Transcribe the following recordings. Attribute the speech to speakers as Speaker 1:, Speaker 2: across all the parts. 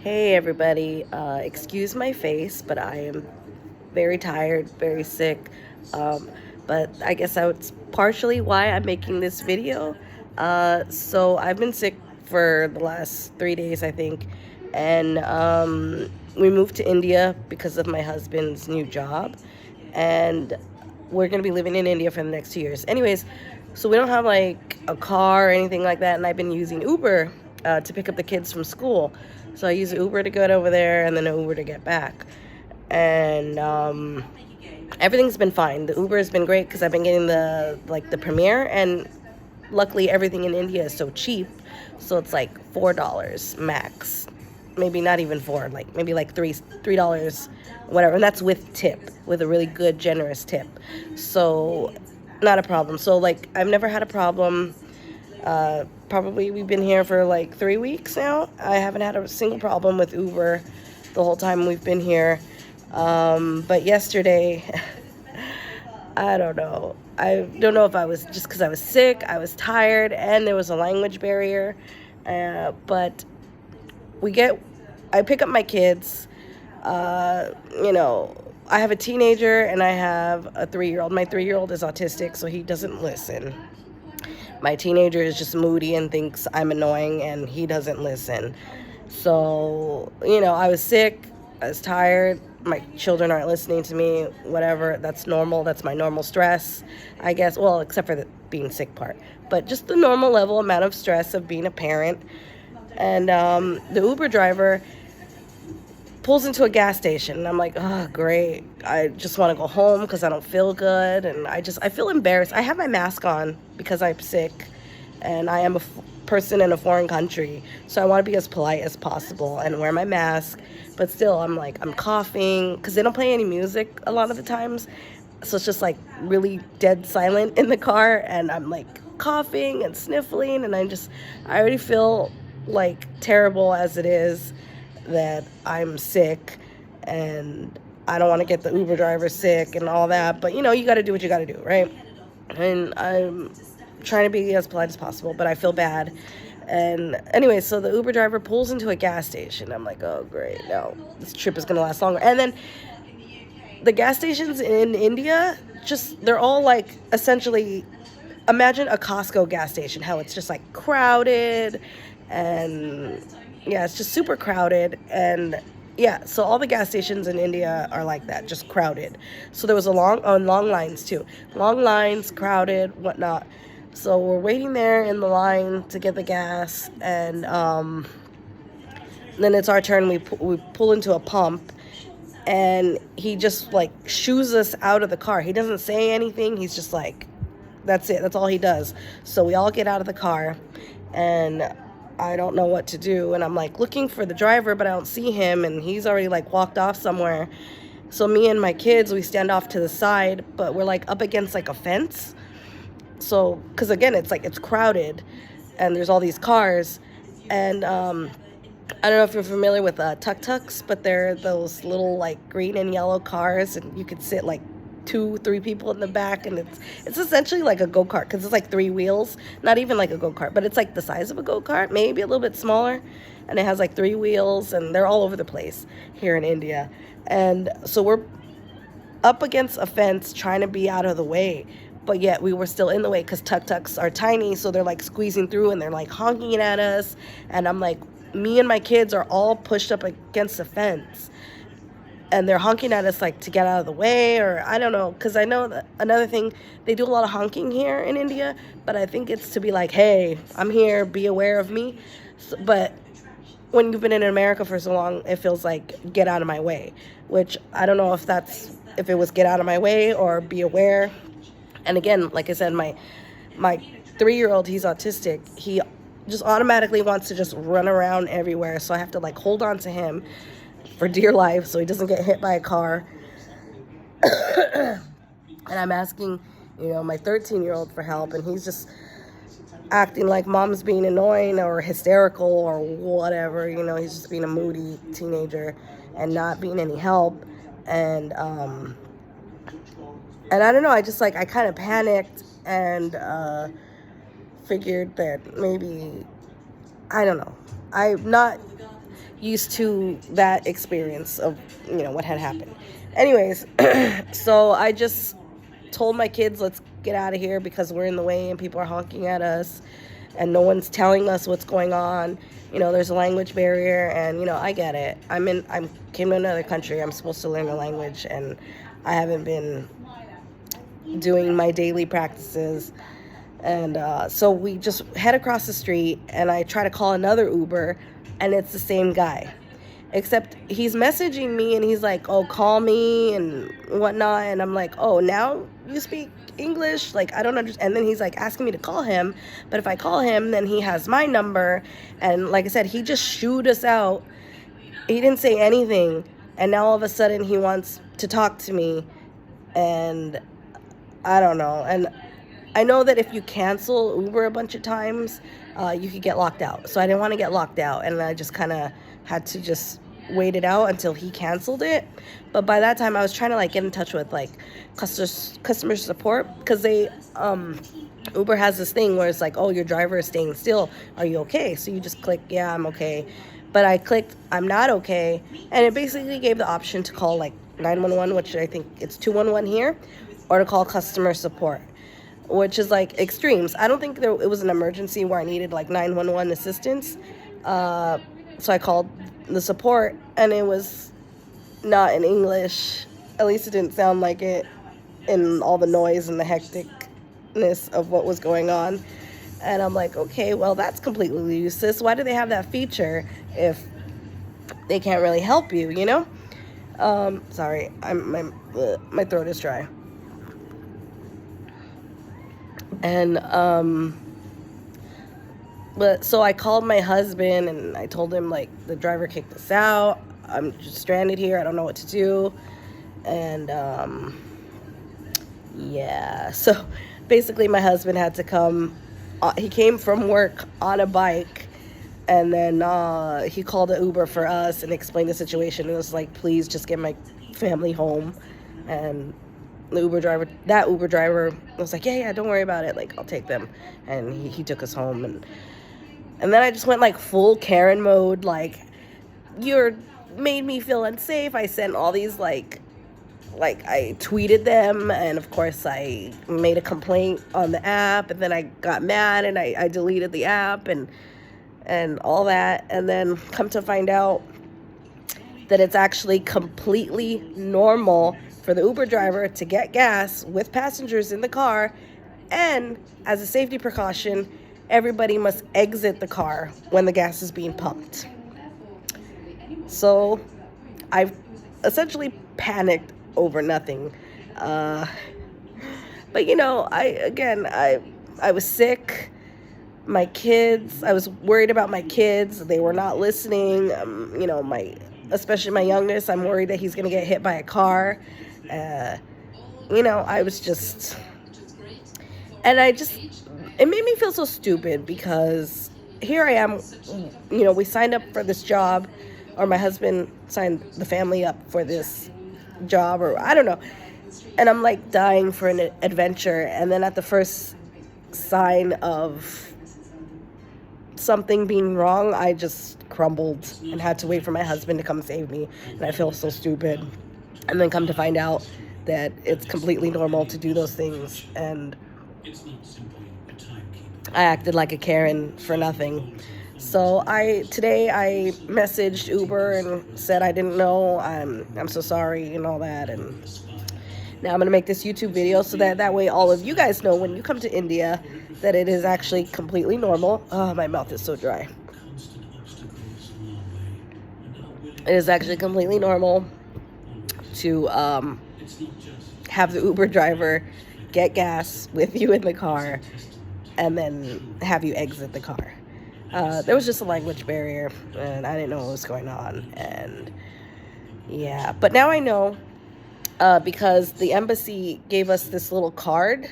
Speaker 1: Hey everybody, excuse my face, but I am very tired, very sick. Um, but I guess that's partially why I'm making this video. So I've been sick for the last 3 days, I think, and we moved to India because of my husband's new job, and we're gonna be living in India for the next 2 years. Anyways, so we don't have like a car or anything like that, and I've been using Uber to pick up the kids from school. So I use Uber to get over there and then Uber to get back. And everything's been fine. The Uber has been great because I've been getting the Premier, and luckily everything in India is so cheap. So it's like $4 max, maybe not even four, like maybe like $3, whatever. And that's with tip, with a really good generous tip. So not a problem. So like I've never had a problem. Probably we've been here for like 3 weeks now. I haven't had a single problem with Uber the whole time we've been here. But yesterday, I don't know. I don't know if I was just because I was sick, I was tired, and there was a language barrier. But I pick up my kids. You know, I have a teenager and I have a 3-year-old. My 3-year-old is autistic, so he doesn't listen. My teenager is just moody and thinks I'm annoying, and he doesn't listen. So, I was sick, I was tired, my children aren't listening to me, whatever. That's normal. That's my normal stress, I guess. Well, except for the being sick part. But just the normal level amount of stress of being a parent. And the Uber driver pulls into a gas station, and I'm like, oh great, I just want to go home because I don't feel good, and I feel embarrassed. I have my mask on because I'm sick, and I am a person in a foreign country, so I want to be as polite as possible and wear my mask. But still, I'm coughing because they don't play any music a lot of the times, so it's just like really dead silent in the car, and I'm like coughing and sniffling, and I already feel like terrible as it is that I'm sick, and I don't want to get the Uber driver sick and all that. But you got to do what you got to do, right? And I'm trying to be as polite as possible, but I feel bad. And anyway, so the Uber driver pulls into a gas station. I'm like, oh great, no, this trip is gonna last longer. And then the gas stations in India, they're all like essentially, imagine a Costco gas station, how it's just like crowded, and yeah, it's just super crowded. And yeah, so all the gas stations in India are like that, just crowded. So there was long lines too, long lines, crowded, whatnot. So we're waiting there in the line to get the gas, and then it's our turn. We pull into a pump, and he just like shoos us out of the car. He doesn't say anything. He's just like, that's it. That's all he does. So we all get out of the car, and I don't know what to do. And I'm like looking for the driver, but I don't see him, and he's already like walked off somewhere. So me and my kids, we stand off to the side, but we're like up against like a fence. So, because again, it's crowded, and there's all these cars, and I don't know if you're familiar with tuk-tuks, but they're those little like green and yellow cars, and you could sit like 2, 3 people in the back, and it's essentially like a go-kart because it's like 3 wheels, not even like a go-kart, but it's like the size of a go-kart, maybe a little bit smaller, and it has like 3 wheels, and they're all over the place here in India. And so we're up against a fence trying to be out of the way, but yet we were still in the way because tuk-tuks are tiny, so they're like squeezing through, and they're like honking at us. And I'm like, me and my kids are all pushed up against the fence, and they're honking at us like to get out of the way, or I don't know, because I know that another thing, they do a lot of honking here in India, but I think it's to be like, hey, I'm here, be aware of me. But when you've been in America for so long, it feels like get out of my way, which I don't know if it was get out of my way or be aware. And again, like I said, my 3-year-old, he's autistic. He just automatically wants to just run around everywhere, so I have to like hold on to him for dear life so he doesn't get hit by a car. And I'm asking, my 13-year-old for help, and he's just acting like mom's being annoying or hysterical or whatever. He's just being a moody teenager and not being any help. And I don't know, I kind of panicked, and figured that maybe, I don't know, I'm not used to that experience of, what had happened. Anyways, so I just told my kids, let's get out of here because we're in the way and people are honking at us and no one's telling us what's going on. There's a language barrier, and I get it. I'm came to another country. I'm supposed to learn the language, and I haven't been doing my daily practices. And so we just head across the street, and I try to call another Uber, and it's the same guy. Except he's messaging me, and he's like, oh, call me and whatnot. And I'm like, oh, now you speak English? Like, I don't understand. And then he's like asking me to call him. But if I call him, then he has my number. And like I said, he just shooed us out. He didn't say anything. And now all of a sudden he wants to talk to me. And I don't know. And I know that if you cancel Uber a bunch of times, you could get locked out. So I didn't want to get locked out. And I just kind of had to just wait it out until he canceled it. But by that time I was trying to get in touch with customer support, because they Uber has this thing where it's like, oh, your driver is staying still, are you okay? So you just click, yeah, I'm okay. But I clicked, I'm not okay, and it basically gave the option to call 911, which I think it's 211 here, or to call customer support, which is extremes. I don't think it was an emergency where I needed 911 assistance. So I called the support, and it was not in English. At least it didn't sound like it in all the noise and the hecticness of what was going on. And I'm like, okay, well, that's completely useless. Why do they have that feature if they can't really help you, Sorry, my throat is dry. And but so I called my husband, and I told him the driver kicked us out. I'm just stranded here. I don't know what to do. And yeah, so basically my husband had to come. He came from work on a bike, and then he called an Uber for us and explained the situation. It was like, please just get my family home. And that Uber driver was like, yeah, don't worry about it. I'll take them. And he took us home. And then I just went full Karen mode. You're made me feel unsafe. I sent all these I tweeted them, and of course I made a complaint on the app, and then I got mad and I deleted the app and all that. And then come to find out that it's actually completely normal for the Uber driver to get gas with passengers in the car, and as a safety precaution, everybody must exit the car when the gas is being pumped. So I've essentially panicked over nothing. But I was sick. My kids, I was worried about my kids. They were not listening. Especially my youngest, I'm worried that he's going to get hit by a car. I was just, and it made me feel so stupid, because here I am, we signed up for this job, or my husband signed the family up for this job, or I don't know. And I'm dying for an adventure. And then at the first sign of something being wrong, I just crumbled and had to wait for my husband to come save me. And I feel so stupid. And then come to find out that it's completely normal to do those things. And I acted like a Karen for nothing. So today I messaged Uber and said I didn't know, I'm so sorry and all that. And now I'm going to make this YouTube video so that way all of you guys know when you come to India that it is actually completely normal. Oh, my mouth is so dry. It is actually completely normal to have the Uber driver get gas with you in the car and then have you exit the car. There was just a language barrier, and I didn't know what was going on. And yeah, but now I know, because the embassy gave us this little card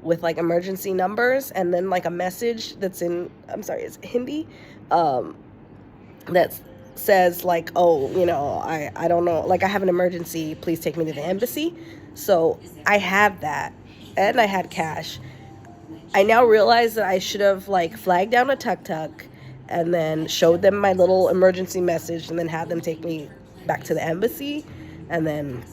Speaker 1: with emergency numbers, and then a message that's it's Hindi, that says I don't know, I have an emergency, please take me to the embassy. So I had that, and I had cash. I now realize that I should have flagged down a tuk-tuk and then showed them my little emergency message, and then had them take me back to the embassy. And then,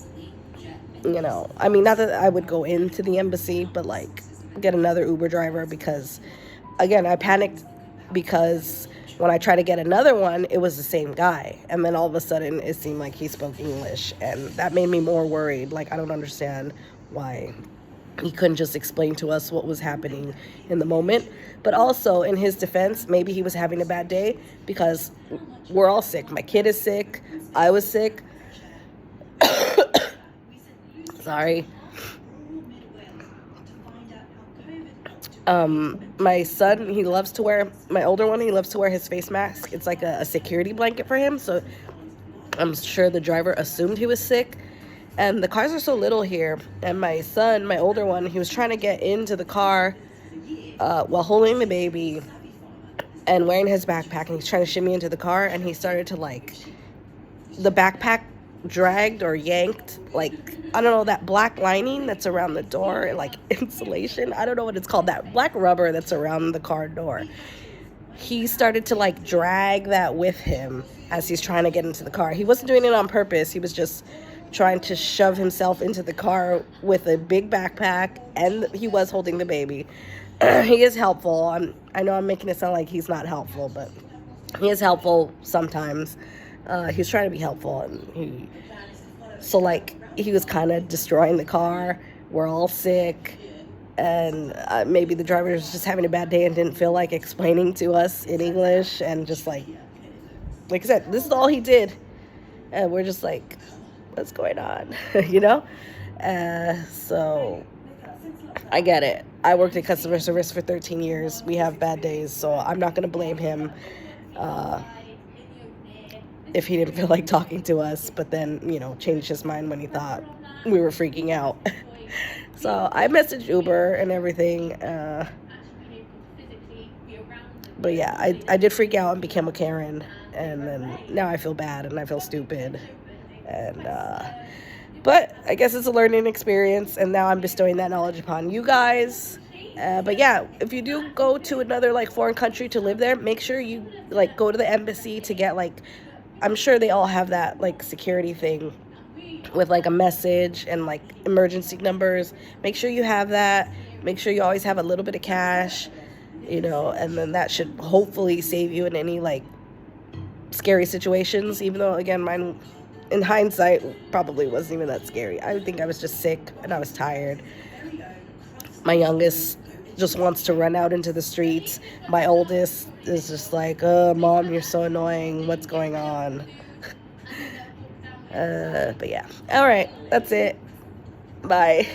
Speaker 1: you know, I mean, not that I would go into the embassy, but like get another Uber driver, because again, I panicked because when I tried to get another one, it was the same guy. And then all of a sudden it seemed like he spoke English, and that made me more worried. Like, I don't understand why he couldn't just explain to us what was happening in the moment. But also, in his defense, maybe he was having a bad day, because we're all sick. My kid is sick. I was sick. Sorry. My son, he loves to wear, my older one, he loves to wear his face mask. It's like a security blanket for him. So I'm sure the driver assumed he was sick. And the cars are so little here. And my son, my older one, he was trying to get into the car while holding the baby and wearing his backpack. And he's trying to shimmy into the car. And he started to, like, the backpack dragged or yanked, like, I don't know, that black lining that's around the door, like insulation, I don't know what it's called, that black rubber that's around the car door. He started to like drag that with him as he's trying to get into the car. He wasn't doing it on purpose. He was just trying to shove himself into the car with a big backpack, and he was holding the baby. He is helpful. I know I'm making it sound like he's not helpful, but he is helpful sometimes. He's trying to be helpful, and he was kind of destroying the car. We're all sick, and maybe the driver was just having a bad day and didn't feel like explaining to us in English, and just like I said, this is all he did, and we're just like, what's going on? You know? So I get it. I worked in customer service for 13 years. We have bad days, so I'm not going to blame him if he didn't feel like talking to us, but then, you know, changed his mind when he thought we were freaking out. So I messaged Uber and everything. But yeah, I did freak out and became a Karen. And then now I feel bad and I feel stupid. And, but I guess it's a learning experience. And now I'm bestowing that knowledge upon you guys. But yeah, if you do go to another like foreign country to live there, make sure you like go to the embassy to get like, I'm sure they all have that like security thing with like a message and like emergency numbers. Make sure you have that. Make sure you always have a little bit of cash, you know, and then that should hopefully save you in any like scary situations, even though again, mine in hindsight probably wasn't even that scary. I think I was just sick and I was tired. My youngest just wants to run out into the streets. My oldest is just like, Mom, you're so annoying. What's going on? But yeah. All right. That's it. Bye.